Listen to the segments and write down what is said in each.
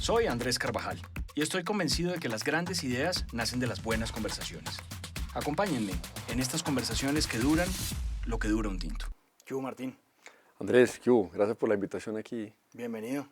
Soy Andrés Carvajal y estoy convencido de que las grandes ideas nacen de las buenas conversaciones. Acompáñenme en estas conversaciones que duran lo que dura un tinto. ¿Qué hubo, Martín? Andrés, ¿qué hubo? Gracias por la invitación aquí. Bienvenido.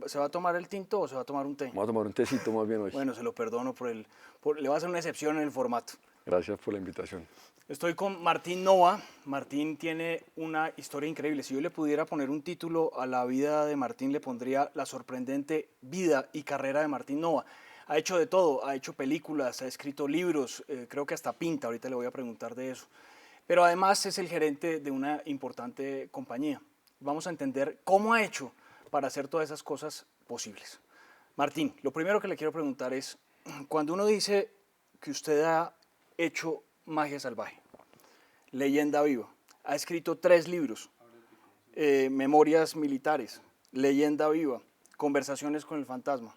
¿Se va a tomar el tinto o se va a tomar un té? Vamos a tomar un tecito más bien hoy. Bueno, se lo perdono le voy a hacer una excepción en el formato. Gracias por la invitación. Estoy con Martín Nova. Martín tiene una historia increíble. Si yo le pudiera poner un título a la vida de Martín, le pondría La sorprendente vida y carrera de Martín Nova. Ha hecho de todo, ha hecho películas, ha escrito libros, creo que hasta pinta, ahorita le voy a preguntar de eso. Pero además es el gerente de una importante compañía. Vamos a entender cómo ha hecho para hacer todas esas cosas posibles. Martín, lo primero que le quiero preguntar es, cuando uno dice que usted ha hecho magia salvaje, leyenda viva, ha escrito 3 libros, memorias militares, leyenda viva, conversaciones con el fantasma,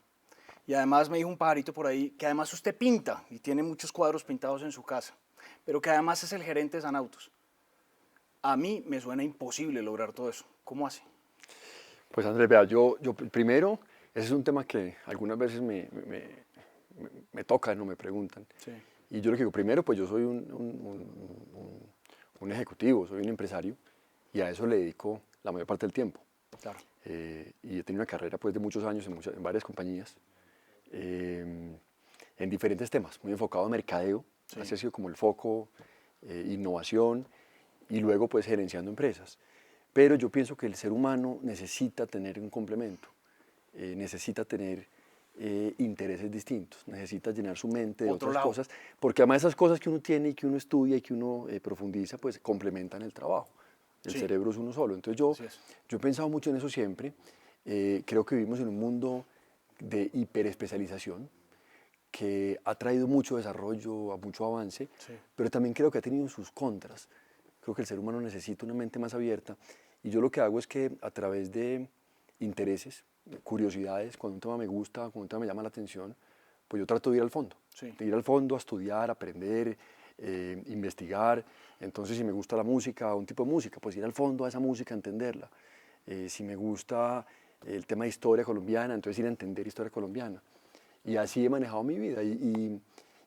y además me dijo un pajarito por ahí que además usted pinta y tiene muchos cuadros pintados en su casa, pero que además es el gerente de Sanautos. A mí me suena imposible lograr todo eso. ¿Cómo hace? Pues Andrés, vea, yo primero, ese es un tema que algunas veces me tocan o me preguntan. Sí. Y yo lo que digo, primero, pues yo soy un ejecutivo, soy un empresario y a eso le dedico la mayor parte del tiempo. Claro. Y he tenido una carrera pues, de muchos años en varias compañías, en diferentes temas, muy enfocado a mercadeo, Sí. así ha sido como el foco, innovación y luego pues gerenciando empresas. Pero yo pienso que el ser humano necesita tener un complemento, necesita tener intereses distintos, necesita llenar su mente de Otro otras lado. cosas, porque además esas cosas que uno tiene y que uno estudia y que uno profundiza, pues complementan el trabajo. El Sí. cerebro es uno solo. Entonces Así es. yo he pensado mucho en eso siempre. Creo que vivimos en un mundo de hiperespecialización que ha traído mucho desarrollo, mucho avance, Sí. pero también creo que ha tenido sus contras. Creo que el ser humano necesita una mente más abierta y yo lo que hago es que a través de intereses, de curiosidades, cuando un tema me gusta, cuando un tema me llama la atención, pues yo trato de ir al fondo, Sí. de ir al fondo a estudiar, aprender, investigar. Entonces, si me gusta la música, un tipo de música, pues ir al fondo a esa música, entenderla. Si me gusta el tema de historia colombiana, entonces ir a entender historia colombiana. Y así he manejado mi vida. Y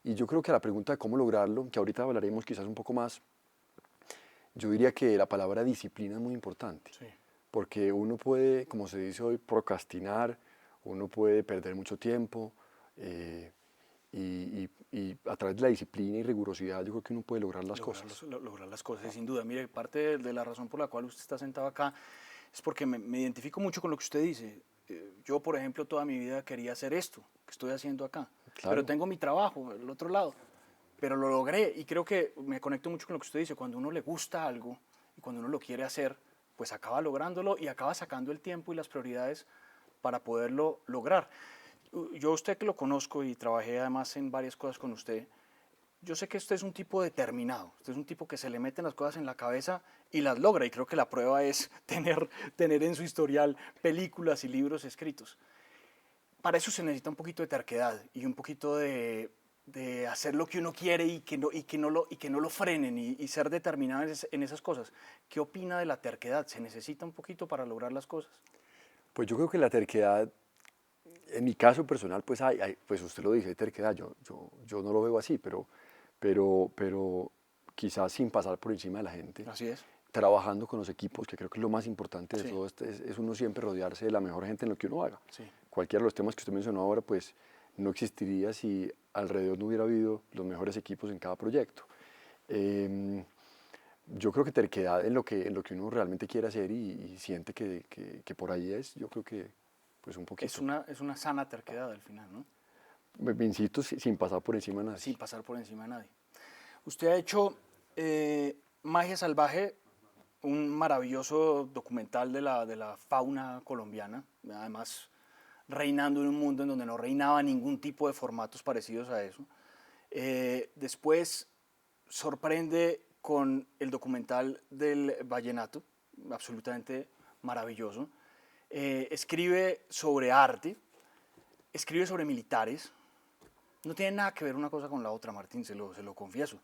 yo creo que a la pregunta de cómo lograrlo, que ahorita hablaremos quizás un poco más, yo diría que la palabra disciplina es muy importante. Sí. Porque uno puede, como se dice hoy, procrastinar, uno puede perder mucho tiempo y a través de la disciplina y rigurosidad yo creo que uno puede lograr las cosas. Lograr las cosas, sin duda. Mire, parte de la razón por la cual usted está sentado acá es porque me identifico mucho con lo que usted dice. Yo, por ejemplo, toda mi vida quería hacer esto que estoy haciendo acá, Claro. pero tengo mi trabajo, el otro lado, pero lo logré y creo que me conecto mucho con lo que usted dice. Cuando uno le gusta algo y cuando uno lo quiere hacer, pues acaba lográndolo y acaba sacando el tiempo y las prioridades para poderlo lograr. Yo a usted que lo conozco y trabajé además en varias cosas con usted, yo sé que usted es un tipo determinado, usted es un tipo que se le meten las cosas en la cabeza y las logra, y creo que la prueba es tener en su historial películas y libros escritos. Para eso se necesita un poquito de terquedad y un poquito de hacer lo que uno quiere y que no lo frenen y ser determinado en esas cosas. ¿Qué opina de la terquedad? ¿Se necesita un poquito para lograr las cosas? Pues yo creo que la terquedad, en mi caso personal, pues, pues usted lo dice, hay terquedad, yo no lo veo así, pero quizás sin pasar por encima de la gente, Así es. trabajando con los equipos, que creo que es lo más importante de Sí. todo esto, es uno siempre rodearse de la mejor gente en lo que uno haga. Sí. Cualquiera de los temas que usted mencionó ahora, pues no existiría si alrededor no hubiera habido los mejores equipos en cada proyecto. Yo creo que terquedad en lo que uno realmente quiere hacer y siente que por ahí es, yo creo que pues un poquito. Es una sana terquedad al final, ¿no? Me insisto, sin pasar por encima de nadie. Sin pasar por encima de nadie. Usted ha hecho Magia Salvaje, un maravilloso documental de la fauna colombiana, además reinando en un mundo en donde no reinaba ningún tipo de formatos parecidos a eso. Después sorprende con el documental del vallenato, absolutamente maravilloso. Escribe sobre arte, escribe sobre militares. No tiene nada que ver una cosa con la otra, Martín, se lo confieso.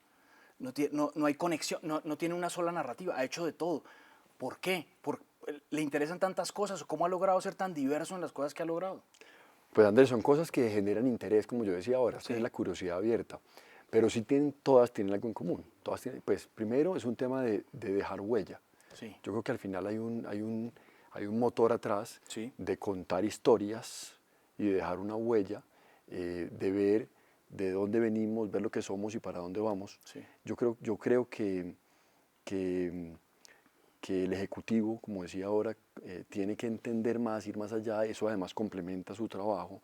No hay conexión, no tiene una sola narrativa, ha hecho de todo. ¿Por qué? ¿Le interesan tantas cosas? ¿Cómo ha logrado ser tan diverso en las cosas que ha logrado? Pues Andrés, son cosas que generan interés, como yo decía ahora, Sí. tener la curiosidad abierta, pero sí todas tienen algo en común. Todas tienen, pues primero es un tema de dejar huella. Sí, Yo creo que al final hay un motor atrás sí, de contar historias y de dejar una huella, de ver de dónde venimos, ver lo que somos y para dónde vamos. sí, Yo creo que, que el ejecutivo, como decía ahora, tiene que entender más, ir más allá, eso además complementa su trabajo,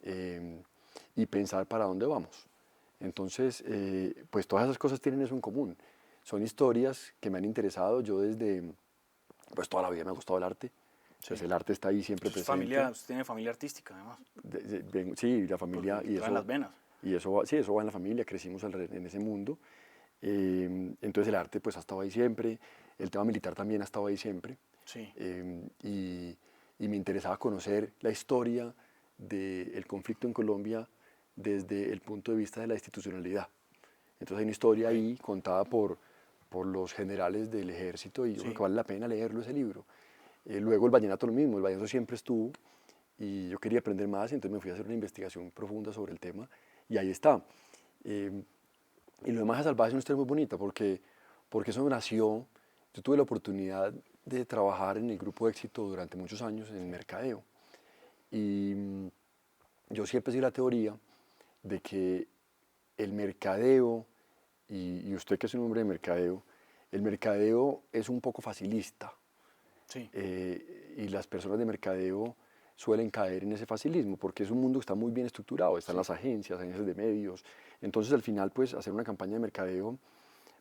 eh, y pensar para dónde vamos. Entonces, pues todas esas cosas tienen eso en común. Son historias que me han interesado. Yo desde, pues toda la vida me ha gustado el arte. sí. Pues el arte está ahí siempre Su presente. familia, usted tiene familia artística, además, Sí, la porque familia, traen las venas. y eso va, sí, eso va en la familia, crecimos en ese mundo. Entonces el arte pues ha estado ahí siempre, el tema militar también ha estado ahí siempre. Sí, Y me interesaba conocer la historia del conflicto en Colombia desde el punto de vista de la institucionalidad. Entonces hay una historia ok, ahí contada por los generales del ejército y yo creo sí, que vale la pena leerlo ese libro. Luego el vallenato lo mismo, el vallenato siempre estuvo y yo quería aprender más, entonces me fui a hacer una investigación profunda sobre el tema y ahí está. Eh, y lo de Magia Salvaje es una historia muy bonita porque eso nació, yo tuve la oportunidad de trabajar en el grupo Éxito durante muchos años en el sí, mercadeo y yo siempre he sido la teoría de que el mercadeo, y usted que es un hombre de mercadeo, el mercadeo es un poco facilista, sí, y las personas de mercadeo suelen caer en ese facilismo porque es un mundo que está muy bien estructurado, están sí, las agencias de medios, entonces al final pues hacer una campaña de mercadeo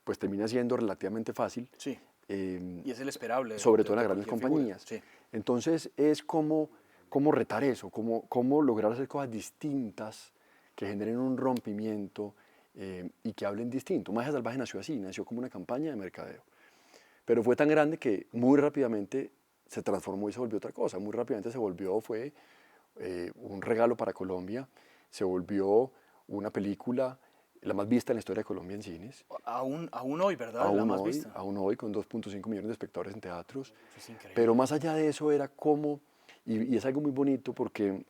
pues termina siendo relativamente fácil, sí. eh, Y es el esperable sobre todo en de las grandes cualquier figura. compañías. Sí, Entonces es cómo retar eso, cómo lograr hacer cosas distintas que generen un rompimiento, y que hablen distinto. Magia Salvaje nació así, nació como una campaña de mercadeo. Pero fue tan grande que muy rápidamente se transformó y se volvió otra cosa. Muy rápidamente fue un regalo para Colombia, se volvió una película, la más vista en la historia de Colombia en cines, aún hoy, ¿verdad? La más vista. aún hoy con 2.5 millones de espectadores en teatros. Eso es Pero increíble. más allá de eso era cómo, y es algo muy bonito porque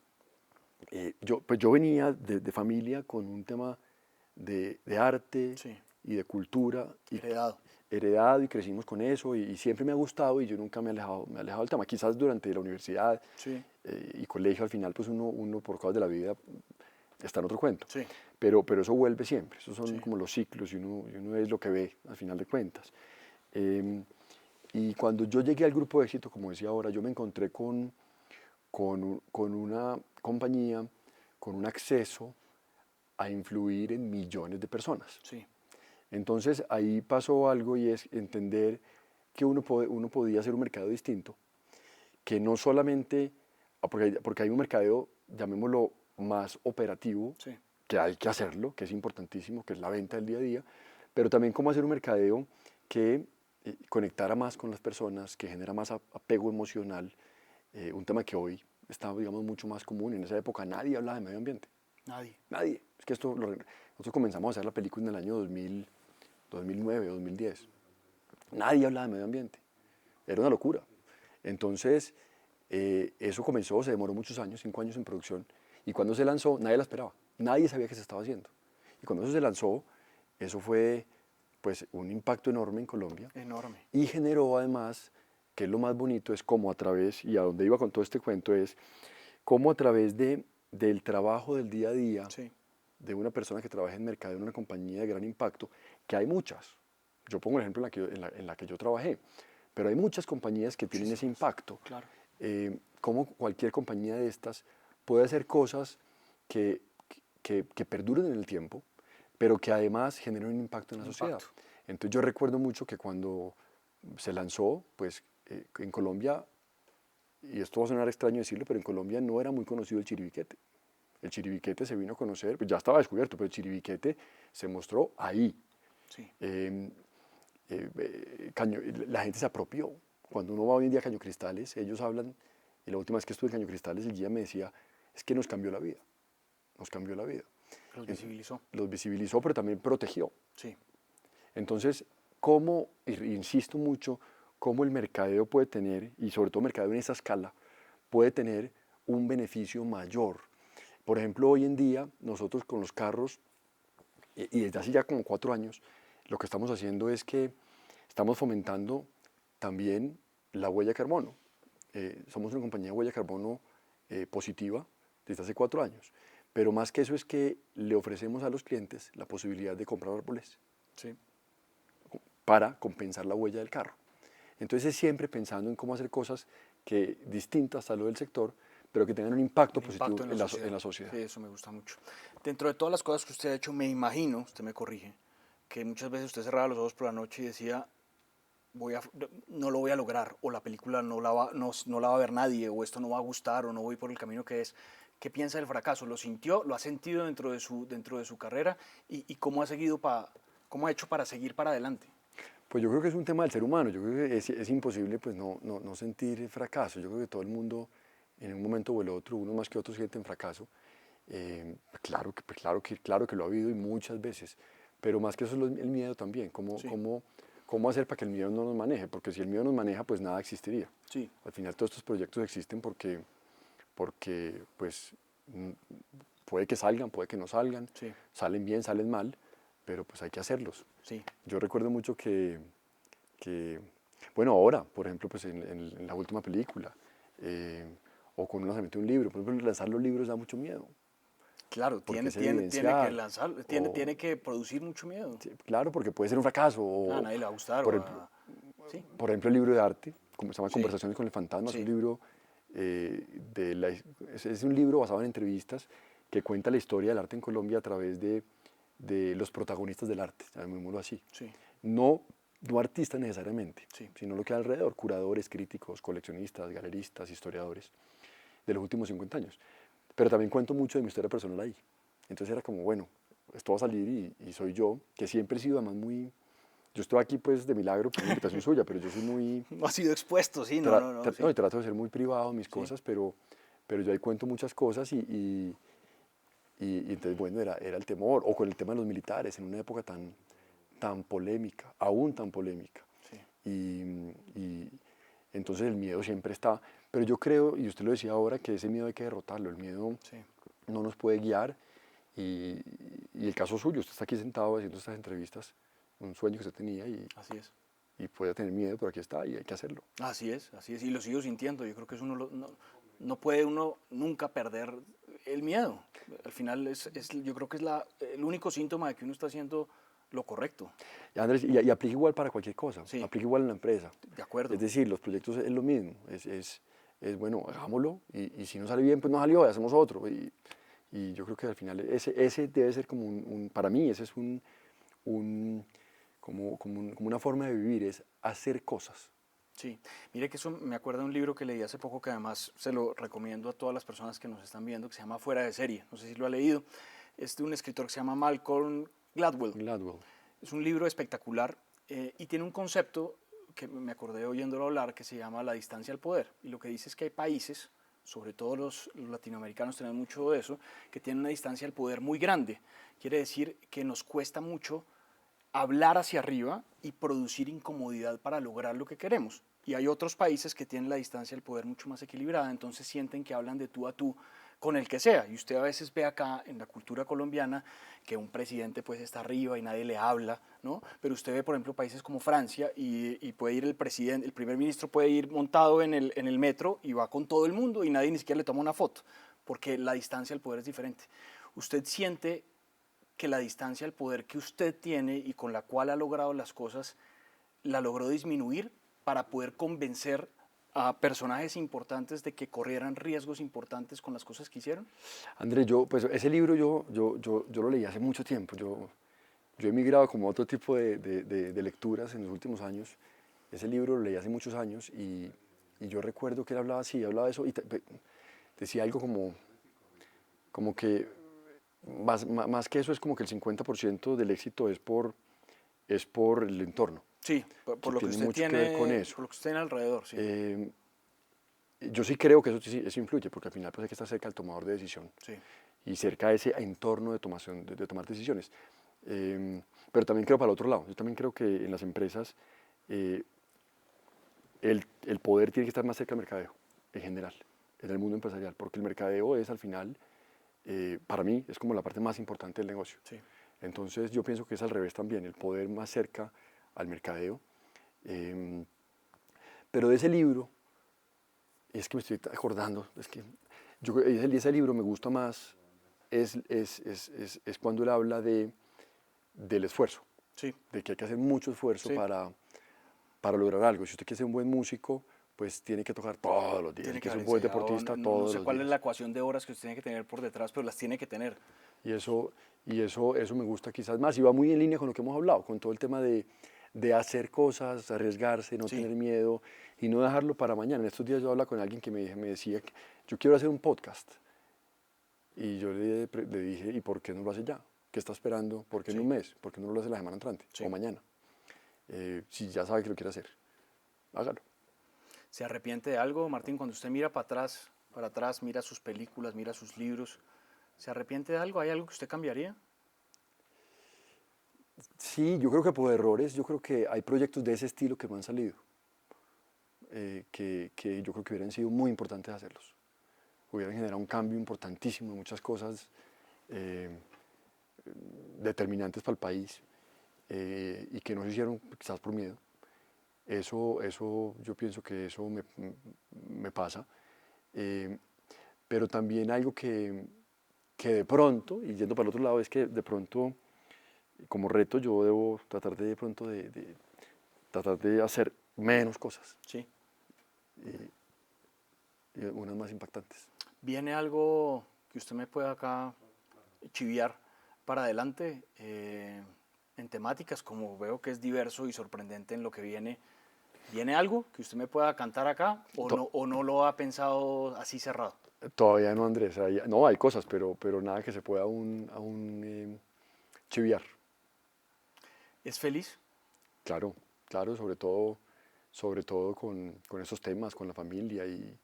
yo venía de familia con un tema de arte Sí, y de cultura, y heredado. heredado, y crecimos con eso y siempre me ha gustado y yo nunca me he alejado del tema. Quizás durante la universidad, Sí, y colegio al final pues uno por cosas de la vida está en otro cuento. sí, Pero eso vuelve siempre, esos son sí, como los ciclos y uno es lo que ve al final de cuentas. Eh, y cuando yo llegué al grupo de éxito, como decía ahora, yo me encontré con una compañía, con un acceso a influir en millones de personas. sí, Entonces ahí pasó algo y es entender que uno podía hacer un mercado distinto, que no solamente, porque hay un mercadeo, llamémoslo más operativo, sí. que hay que hacerlo, que es importantísimo, que es la venta del día a día, pero también cómo hacer un mercadeo que conectara más con las personas, que genera más apego emocional, un tema que hoy está, digamos, mucho más común. En esa época nadie hablaba de medio ambiente, Nadie. nadie. Es que nosotros comenzamos a hacer la película en el año 2000, 2009, 2010. Nadie hablaba de medio ambiente, era una locura. Entonces, eso comenzó, se demoró muchos años, 5 años en producción, y cuando se lanzó, nadie la esperaba, nadie sabía qué se estaba haciendo. Y cuando eso se lanzó, eso fue pues un impacto enorme en Colombia Enorme. y generó además, que es lo más bonito, es cómo a través, y a donde iba con todo este cuento es, cómo a través del trabajo del día a día, Sí, de una persona que trabaja en mercado en una compañía de gran impacto, que hay muchas. Yo pongo el ejemplo en la que yo trabajé, pero hay muchas compañías que tienen ese muchísimas. impacto. Claro. Cómo cualquier compañía de estas puede hacer cosas que, que perduren en el tiempo, pero que además generen un impacto en la Un sociedad. impacto. Entonces yo recuerdo mucho que cuando se lanzó, pues en Colombia, y esto va a sonar extraño decirlo, pero en Colombia no era muy conocido el chiribiquete. El chiribiquete se vino a conocer, pues ya estaba descubierto, pero el chiribiquete se mostró ahí. Sí, Eh, la gente se apropió. Cuando uno va hoy en día a Caño Cristales, ellos hablan, y la última vez que estuve en Caño Cristales, el guía me decía, es que nos cambió la vida, nos cambió la vida. los visibilizó. Los visibilizó, pero también protegió. Sí, Entonces, cómo, insisto mucho, cómo el mercadeo puede tener, y sobre todo mercadeo en esa escala, puede tener un beneficio mayor Por ejemplo, hoy en día nosotros con los carros, y desde hace ya como 4 años, lo que estamos haciendo es que estamos fomentando también la huella de carbono. Somos una compañía de huella de carbono positiva desde hace 4 años. Pero más que eso es que le ofrecemos a los clientes la posibilidad de comprar árboles Sí. para compensar la huella del carro. Entonces es siempre pensando en cómo hacer cosas que, distintas a lo del sector, pero que tengan un impacto positivo en la sociedad. Sí, eso me gusta mucho. Dentro de todas las cosas que usted ha hecho, me imagino, usted me corrige, que muchas veces usted cerraba los ojos por la noche y decía, no lo voy a lograr, o la película no la va a ver nadie, o esto no va a gustar, o no voy por el camino que es. ¿Qué piensa del fracaso? ¿Lo sintió? ¿Lo ha sentido dentro de su carrera? ¿Y cómo cómo ha hecho para seguir para adelante? Pues yo creo que es un tema del ser humano. Yo creo que es imposible pues no sentir fracaso. Yo creo que todo el mundo, en un momento o el otro, uno más que otros, sienten fracaso. Claro que lo ha habido y muchas veces. Pero más que eso es el miedo también. Sí, ¿Cómo hacer para que el miedo no nos maneje? Porque si el miedo nos maneja, pues nada existiría. sí, Al final todos estos proyectos existen porque pues puede que salgan, puede que no salgan, sí, salen bien, salen mal, pero pues hay que hacerlos. sí, Yo recuerdo mucho bueno, ahora, por ejemplo, pues en la última película, o con un lanzamiento de un libro, por ejemplo, lanzar los libros da mucho miedo, claro, porque es tiene que evidenciar, lanzar, o, tiene que producir mucho miedo. sí, claro, porque puede ser un fracaso, A nadie le va a gustar, por ejemplo, sí, por ejemplo, el libro de arte, como se llama sí, Conversaciones con el Fantasma, es un sí, libro, es un libro basado en entrevistas que cuenta la historia del arte en Colombia a través de los protagonistas del arte, llamémoslo así. sí, No, no artistas necesariamente, sí, sino lo que hay alrededor, curadores, críticos, coleccionistas, galeristas, historiadores, de los últimos 50 años. Pero también cuento mucho de mi historia personal ahí. Entonces era como, bueno, esto va a salir y soy yo, que siempre he sido además muy... Yo estoy aquí pues de milagro por una invitación suya, pero yo soy muy... no ha sido expuesto, sí, no, no, no, No, sí, y trato de ser muy privado en mis sí, cosas, pero yo ahí cuento muchas cosas y entonces, bueno, era el temor, o con el tema de los militares, en una época tan polémica, aún tan polémica. sí, Y entonces el miedo siempre está, pero yo creo, y usted lo decía ahora, que ese miedo hay que derrotarlo, el miedo sí, no nos puede guiar, y, y el caso suyo, usted está aquí sentado haciendo estas entrevistas, un sueño que usted tenía así es. y puede tener miedo, pero aquí está y hay que hacerlo. Así es, y lo sigo sintiendo. Yo creo que no puede uno nunca perder el miedo. Al final yo creo que es el único síntoma de que uno está haciendo lo correcto. Y Andrés, y aplica igual para cualquier cosa, Sí, aplica igual en la empresa. de acuerdo. Es decir, los proyectos es lo mismo, es bueno, hagámoslo, y si no sale bien, pues no salió, hacemos otro. Y yo creo que al final ese debe ser como para mí, ese es como una forma de vivir, es hacer cosas. Sí, mire que eso me acuerda de un libro que leí hace poco que además se lo recomiendo a todas las personas que nos están viendo, que se llama Fuera de Serie. No sé si lo ha leído. Es de un escritor que se llama Malcolm Gladwell. Gladwell. Es un libro espectacular y tiene un concepto que me acordé oyéndolo hablar que se llama la distancia al poder. Y lo que dice es que hay países, sobre todo los latinoamericanos tenemos mucho de eso, que tienen una distancia al poder muy grande. Quiere decir que nos cuesta mucho hablar hacia arriba y producir incomodidad para lograr lo que queremos. Y hay otros países que tienen la distancia del poder mucho más equilibrada, entonces sienten que hablan de tú a tú con el que sea. Y usted a veces ve acá en la cultura colombiana que un presidente pues está arriba y nadie le habla, ¿no? Pero usted ve, por ejemplo, países como Francia y puede ir el presidente, el primer ministro puede ir montado en el metro y va con todo el mundo y nadie ni siquiera le toma una foto, porque la distancia del poder es diferente. ¿Usted siente que la distancia al poder que usted tiene y con la cual ha logrado las cosas, la logró disminuir para poder convencer a personajes importantes de que corrieran riesgos importantes con las cosas que hicieron? Andrés, pues ese libro yo lo leí hace mucho tiempo. Yo he migrado como a otro tipo de lecturas en los últimos años. Ese libro lo leí hace muchos años y yo recuerdo que él hablaba así, hablaba de eso y decía algo como que más que eso es como que el 50% del éxito es por el entorno, Sí, que por lo que tiene usted mucho que ver con tiene, eso. por lo que usted tiene alrededor, sí. Yo sí creo que eso influye, porque al final pues hay que estar cerca del tomador de decisión Sí, y cerca de ese entorno de tomar decisiones. Pero también creo para el otro lado, yo también creo que en las empresas eh, el poder tiene que estar más cerca del mercadeo, en general, en el mundo empresarial, porque el mercadeo es al final para mí es como la parte más importante del negocio. Sí. Entonces yo pienso que es al revés también, el poder más cerca al mercadeo. Pero de ese libro, y es que me estoy acordando, es que ese libro me gusta más, es cuando él habla del esfuerzo, Sí. de que hay que hacer mucho esfuerzo Sí. para lograr algo. Si usted quiere ser un buen músico, pues tiene que tocar todos los días. Tiene Si quiere que ser haber un buen ensayado, deportista, no todos sé los cuál es días. la ecuación de horas que usted tiene que tener por detrás, pero las tiene que tener. Y eso me gusta quizás más y va muy en línea con lo que hemos hablado, con todo el tema de hacer cosas, arriesgarse, no Sí. tener miedo y no dejarlo para mañana. En estos días yo hablaba con alguien que me decía que yo quiero hacer un podcast. Y yo le dije, ¿y por qué no lo hace ya? ¿Qué está esperando? ¿Por qué en Sí. un mes? ¿Por qué no lo hace la semana entrante Sí. o mañana? Si ya sabe que lo quiere hacer, hágalo. ¿Se arrepiente de algo, Martín, cuando usted mira para atrás, mira sus películas, mira sus libros? ¿Se arrepiente de algo? ¿Hay algo que usted cambiaría? Sí, yo creo que por errores, yo creo que hay proyectos de ese estilo que no han salido, que yo creo que hubieran sido muy importantes hacerlos. Hubieran generado un cambio importantísimo en muchas cosas eh, determinantes para el país y que no se hicieron quizás por miedo. Eso yo pienso que eso me pasa. Eh, pero también algo que de pronto, y yendo para el otro lado, es que de pronto, como reto, yo debo tratar de pronto de tratar de hacer menos cosas Sí. y unas más impactantes. ¿Viene algo que usted me pueda acá chiviar para adelante en temáticas, como veo que es diverso y sorprendente en lo que viene? ¿Viene algo que usted me pueda cantar acá o no lo ha pensado así cerrado? Todavía no, Andrés. No, hay cosas, pero nada que se pueda aún chiviar. ¿Es feliz? Claro, claro, sobre todo con esos temas, con la familia y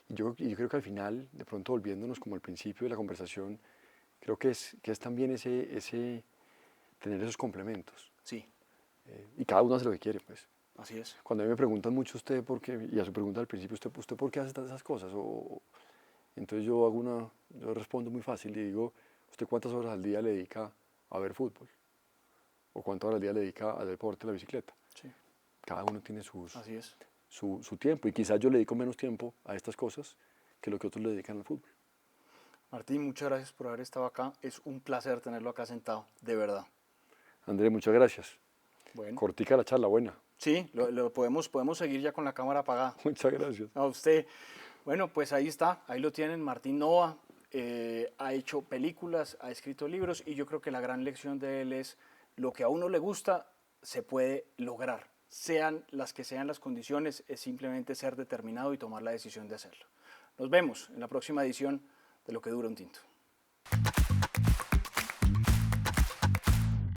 yo creo que al final, de pronto volviéndonos como al principio de la conversación, creo que es también ese tener esos complementos. Sí, Y cada uno hace lo que quiere, pues. así es. Cuando a mí me preguntan mucho usted por qué, y a su pregunta al principio, ¿usted por qué hace esas cosas? Entonces yo respondo muy fácil y digo, ¿usted cuántas horas al día le dedica a ver fútbol? ¿O cuántas horas al día le dedica al deporte, a la bicicleta? Sí, Cada uno tiene así es. su tiempo y quizás yo le dedico menos tiempo a estas cosas que lo que otros le dedican al fútbol. Martín, muchas gracias por haber estado acá. Es un placer tenerlo acá sentado, de verdad. André, muchas gracias. Bueno, Cortica la charla, buena. sí, lo podemos seguir ya con la cámara apagada. Muchas gracias. A usted. Bueno, pues ahí está, ahí lo tienen, Martín Nova. Ha hecho películas, ha escrito libros y yo creo que la gran lección de él es lo que a uno le gusta se puede lograr. Sean las que sean las condiciones, es simplemente ser determinado y tomar la decisión de hacerlo. Nos vemos en la próxima edición de Lo que dura un tinto.